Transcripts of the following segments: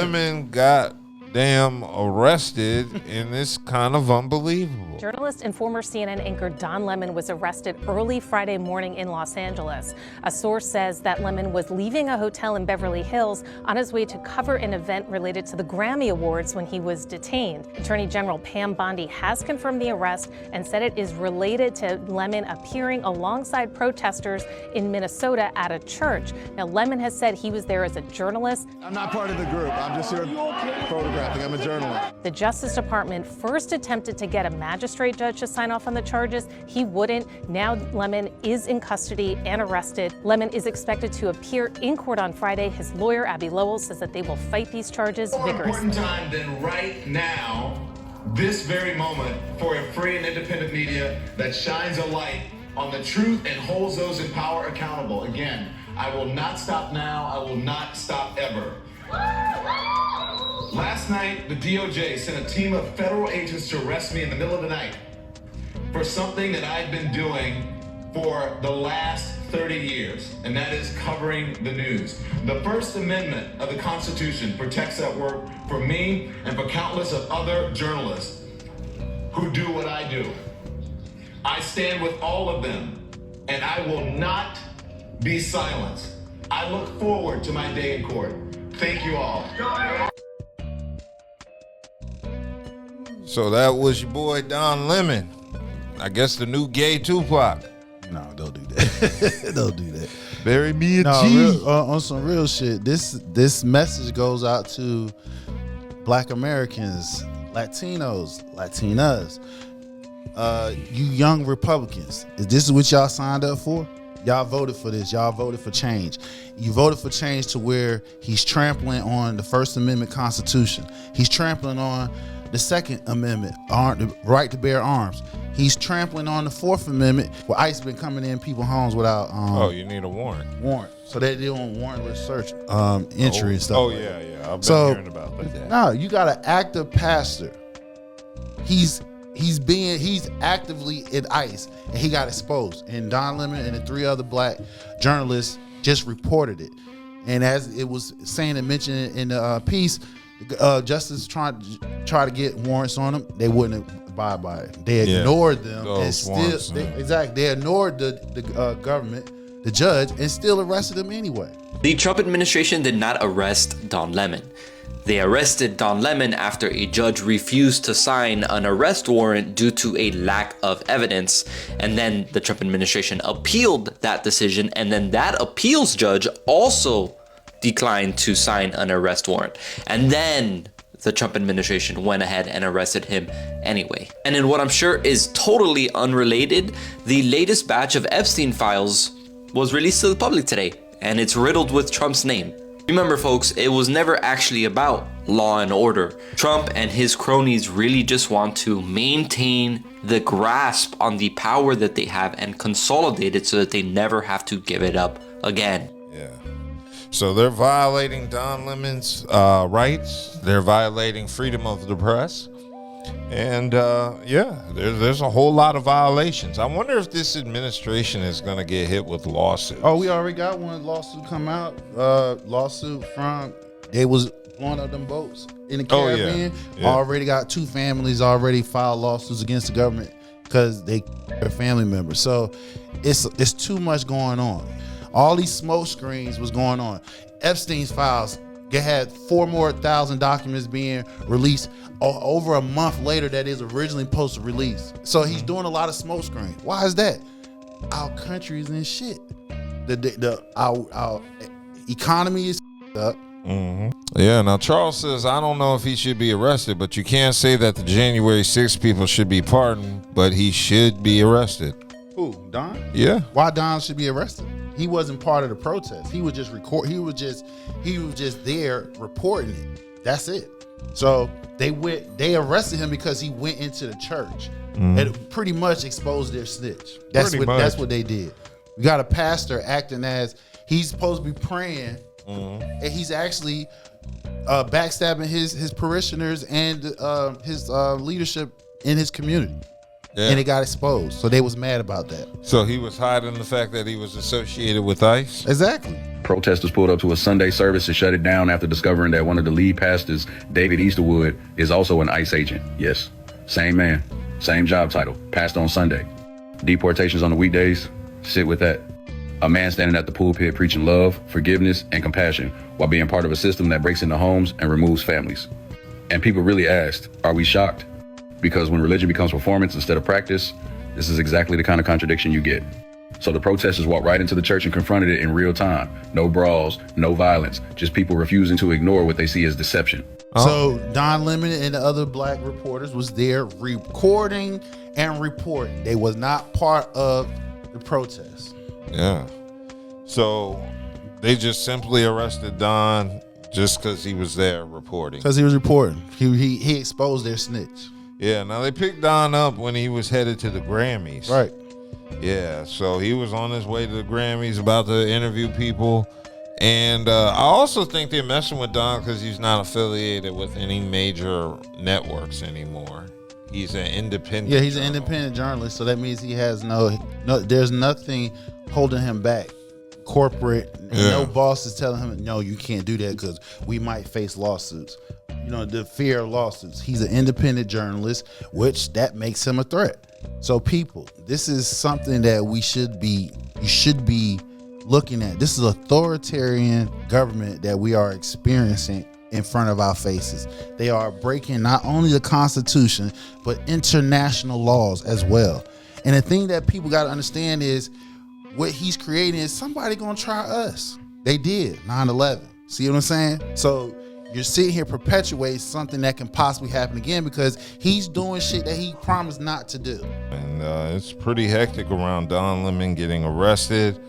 Lemon got damn arrested, and it's kind of unbelievable. Journalist and former CNN anchor Don Lemon was arrested early Friday morning in Los Angeles. A source says that Lemon was leaving a hotel in Beverly Hills on his way to cover an event related to the Grammy Awards when he was detained. Attorney General Pam Bondi has confirmed the arrest and said it is related to Lemon appearing alongside protesters in Minnesota at a church. Now, Lemon has said he was there as a journalist. I'm not part of the group. I'm just here photographing. I'm a journalist. The Justice Department first attempted to get a magistrate judge to sign off on the charges. He wouldn't. Now Lemon is in custody and arrested. Lemon is expected to appear in court on Friday. His lawyer, Abby Lowell, says that they will fight these charges vigorously. More important time than right now, this very moment, for a free and independent media that shines a light on the truth and holds those in power accountable. Again, I will not stop now. I will not stop ever. Last night, the DOJ sent a team of federal agents to arrest me in the middle of the night for something that I've been doing for the last 30 years, and that is covering the news. The First Amendment of the Constitution protects that work for me and for countless of other journalists who do what I do. I stand with all of them, and I will not be silenced. I look forward to my day in court. Thank you all. So that was your boy Don Lemon. I guess the new gay Tupac. No, don't do that. Don't do that. Bury me a No, G. on some real shit. This message goes out to Black Americans, Latinos, Latinas, you young Republicans. Is this what y'all signed up for? Y'all voted for this. Y'all voted for change. You voted for change to where he's trampling on the First Amendment Constitution. He's trampling on the Second Amendment, the right to bear arms. He's trampling on the Fourth Amendment, where ICE been coming in people's homes without you need a warrant. So they doing warrantless search, entry and stuff. Oh like yeah, that. yeah. I've been hearing about that. No, you got an active pastor. He's actively in ICE, and he got exposed. And Don Lemon and the 3 other black journalists just reported it. And as it was saying and mentioned in the piece, Justice tried to get warrants on them. They wouldn't abide by it. They ignored them and still they ignored the government, the judge, and still arrested them anyway. The Trump administration did not arrest Don Lemon. They arrested Don Lemon after a judge refused to sign an arrest warrant due to a lack of evidence. And then the Trump administration appealed that decision, and then that appeals judge also declined to sign an arrest warrant. And then the Trump administration went ahead and arrested him anyway. And in what I'm sure is totally unrelated, the latest batch of Epstein files was released to the public today, and it's riddled with Trump's name. Remember folks, it was never actually about law and order. Trump and his cronies really just want to maintain the grasp on the power that they have and consolidate it so that they never have to give it up again. Yeah. So they're violating Don Lemon's rights. They're violating freedom of the press. And there's a whole lot of violations. I wonder if this administration is going to get hit with lawsuits. Oh, we already got one lawsuit come out. Lawsuit from, they was blowing up them boats in the Caribbean. Yeah. Already got 2 families already filed lawsuits against the government because they are family members. So it's too much going on. All these smoke screens was going on. Epstein's files, they had 4,000 more documents being released over a month later that is originally supposed to release. So he's doing a lot of smoke screen. Why is that? Our country's in shit. Our economy is up. Mm-hmm. Yeah, now Charles says, I don't know if he should be arrested, but you can't say that the January 6th people should be pardoned, but he should be arrested. Who, Don? Yeah. Why Don should be arrested? He wasn't part of the protest. He was just he was just there reporting it. That's it. So they arrested him because he went into the church and pretty much exposed their snitch. That's what they did. We got a pastor acting as he's supposed to be praying, and he's actually backstabbing his parishioners and his leadership in his community. Yeah. And it got exposed. So they was mad about that. So he was hiding the fact that he was associated with ICE? Exactly. Protesters pulled up to a Sunday service to shut it down after discovering that one of the lead pastors, David Easterwood, is also an ICE agent. Yes, same man, same job title, passed on Sunday. Deportations on the weekdays, sit with that. A man standing at the pulpit preaching love, forgiveness, and compassion while being part of a system that breaks into homes and removes families. And people really asked, are we shocked? Because when religion becomes performance instead of practice, this is exactly the kind of contradiction you get. So the protesters walked right into the church and confronted it in real time. No brawls, no violence, just people refusing to ignore what they see as deception. So Don Lemon and the other black reporters was there recording and reporting. They was not part of the protest. Yeah. So they just simply arrested Don just because he was there reporting. Because he was reporting. He exposed their snitch. Yeah, now they picked Don up when he was headed to the Grammys. Right. Yeah, so he was on his way to the Grammys about to interview people. And I also think they're messing with Don because he's not affiliated with any major networks anymore. He's an independent. Yeah, he's an independent journalist, so that means he has no there's nothing holding him back. Corporate, no boss is telling him, no, you can't do that because we might face lawsuits. You know, the fear of lawsuits. He's an independent journalist, which that makes him a threat. So people, this is something that you should be looking at. This is authoritarian government that we are experiencing in front of our faces. They are breaking not only the Constitution, but international laws as well. And the thing that people got to understand is what he's creating is somebody gonna try us. They did 9/11. See what I'm saying? So you're sitting here perpetuating something that can possibly happen again because he's doing shit that he promised not to do. And it's pretty hectic around Don Lemon getting arrested.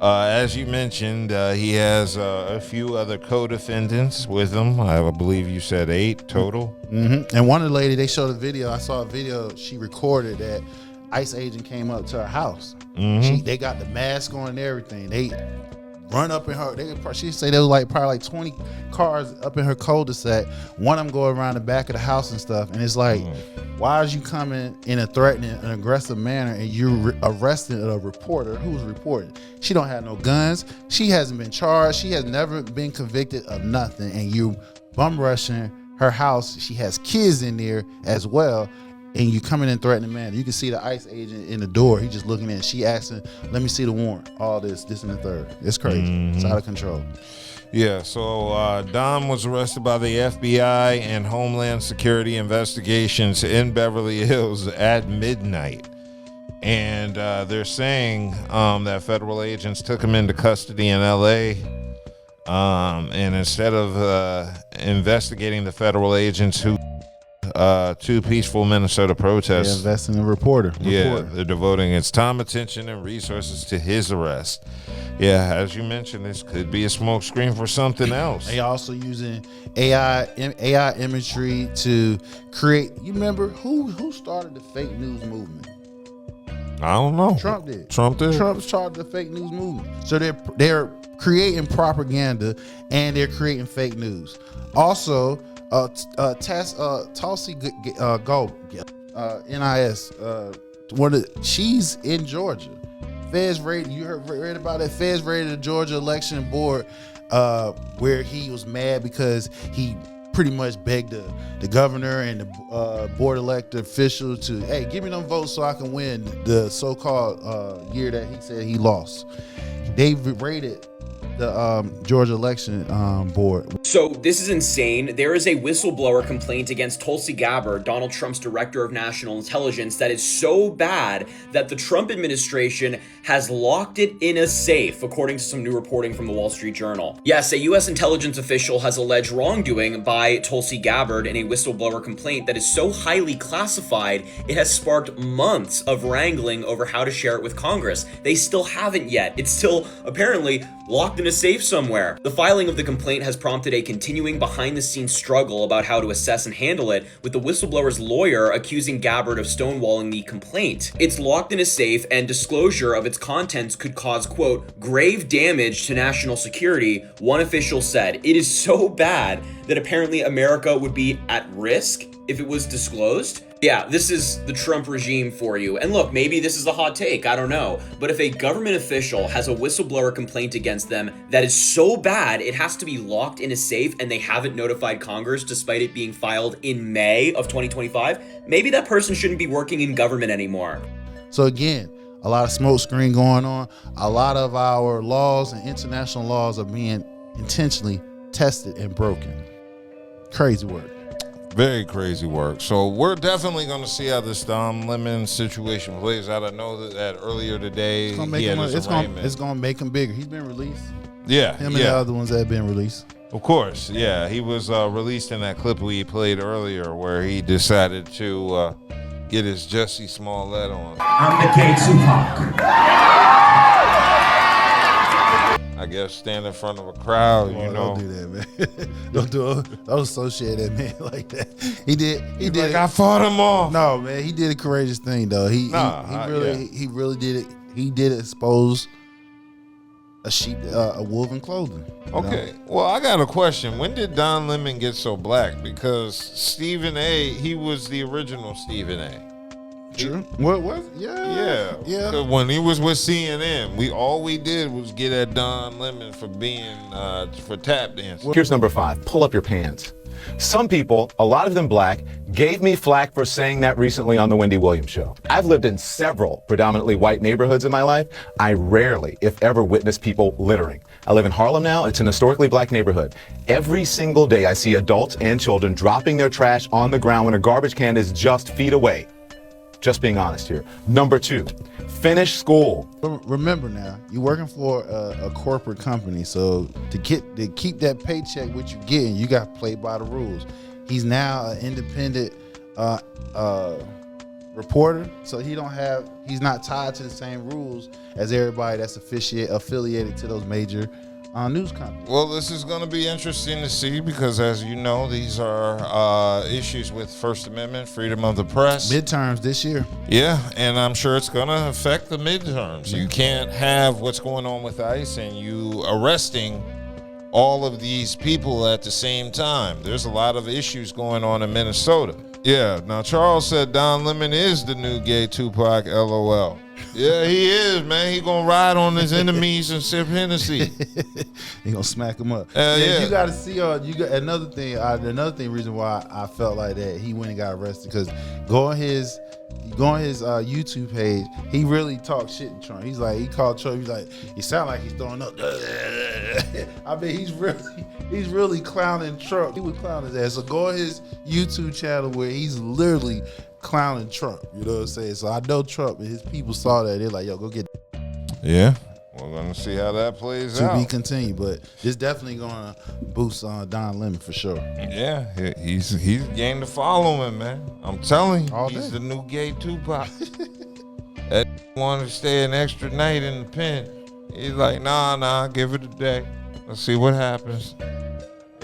As you mentioned, he has a few other co-defendants with him. I believe you said 8 total. Mm-hmm. And one of the lady, they showed a video. I saw a video she recorded that ICE agent came up to her house. Mm-hmm. They got the mask on and everything. They run up in her. She said there was probably like 20 cars up in her cul-de-sac. One of them go around the back of the house and stuff. And it's like, why is you coming in a threatening, an aggressive manner, and you arresting a reporter who's reporting? She don't have no guns. She hasn't been charged. She has never been convicted of nothing. And you bum rushing her house. She has kids in there as well. And you coming in threatening manner. You can see the ICE agent in the door. He just looking in. She asking, let me see the warrant. All this and the third. It's crazy. It's out of control. Yeah, so Don was arrested by the FBI and Homeland Security investigations in Beverly Hills at midnight. And they're saying that federal agents took him into custody in L.A. And instead of investigating the federal agents who 2 peaceful Minnesota protests. Yeah, investing in a reporter. Yeah, they're devoting its time, attention, and resources to his arrest. Yeah, as you mentioned, this could be a smokescreen for something else. They also using AI imagery to create. You remember who started the fake news movement? I don't know. Trump did. Trump started the fake news movement. So they're creating propaganda and they're creating fake news. Also, Tulsi Gabbard, NIS, she's in Georgia. Feds raided. You read about that? Feds raided the Georgia election board, where he was mad because he pretty much begged the governor and the board elected official to, hey, give me them votes so I can win the so-called year that he said he lost. They raided the Georgia election board. So this is insane. There is a whistleblower complaint against Tulsi Gabbard, Donald Trump's director of national intelligence, that is so bad that the Trump administration has locked it in a safe, according to some new reporting from the Wall Street Journal. Yes, a U.S. intelligence official has alleged wrongdoing by Tulsi Gabbard in a whistleblower complaint that is so highly classified, it has sparked months of wrangling over how to share it with Congress. They still haven't yet. It's still apparently locked in a safe somewhere. The filing of the complaint has prompted a continuing behind-the-scenes struggle about how to assess and handle it, with the whistleblower's lawyer accusing Gabbard of stonewalling the complaint. It's locked in a safe, and disclosure of its contents could cause, quote, grave damage to national security, one official said. It is so bad that apparently America would be at risk if it was disclosed. Yeah, this is the Trump regime for you. And look, maybe this is a hot take, I don't know. But if a government official has a whistleblower complaint against them that is so bad it has to be locked in a safe and they haven't notified Congress despite it being filed in May of 2025, maybe that person shouldn't be working in government anymore. So again, a lot of smoke screen going on. A lot of our laws and international laws are being intentionally tested and broken. Crazy work. Very crazy work. So we're definitely going to see how this Don Lemon situation plays out. I know that earlier today It's gonna he had make his arraignment. it's gonna make him bigger. He's been released. Yeah, Him and the other ones that have been released. Of course, yeah. He was released in that clip we played earlier where he decided to get his Jussie Smollett on. I'm the gay Tupac. I guess stand in front of a crowd, you know. Don't do that, man. Don't associate that man like that. He did Like, I fought him off. No, man, he did a courageous thing though. He really did it. He did expose a wolf in clothing. Okay. Well, I got a question. When did Don Lemon get so black? Because Stephen A., he was the original Stephen A. True. What was? Yeah. When he was with CNN, all we did was get at Don Lemon for being for tap dancing. Here's number 5. Pull up your pants. Some people, a lot of them black, gave me flack for saying that recently on the Wendy Williams show. I've lived in several predominantly white neighborhoods in my life. I rarely, if ever, witness people littering. I live in Harlem now. It's an historically black neighborhood. Every single day I see adults and children dropping their trash on the ground when a garbage can is just feet away. Just being honest here. Number 2, finish school. Remember now, you're working for a corporate company, so to keep that paycheck, what you're getting, you got to play by the rules. He's now an independent reporter, so he's not tied to the same rules as everybody that's affiliated to those major news companies. Well, this is going to be interesting to see because, as you know, these are issues with First Amendment, freedom of the press. Midterms this year. Yeah, and I'm sure it's going to affect the midterms. You can't have what's going on with ICE and you arresting all of these people at the same time. There's a lot of issues going on in Minnesota. Yeah, now Charles said Don Lemon is the new gay Tupac, LOL. Yeah, he is, man. He gonna ride on his enemies and sip Hennessy. He gonna smack him up. Yeah. You got to see. You got another thing. Reason why I felt like that he went and got arrested because go on his YouTube page. He really talked shit to Trump. He's like, he called Trump. He's like, he sound like he's throwing up. I mean, he's really clowning Trump. He was clowning his ass. So go on his YouTube channel where he's literally clowning Trump. You know what I'm saying? So I know Trump and his people saw that. They're like, yo, go get. Yeah, we're gonna see how that plays out. To be continued, but it's definitely gonna boost Don Lemon for sure. Yeah, he's gained the following, man. I'm telling you, All he's day. the new gay Tupac. That wanted to stay an extra night in the pen. He's like, nah, give it a day. Let's see what happens.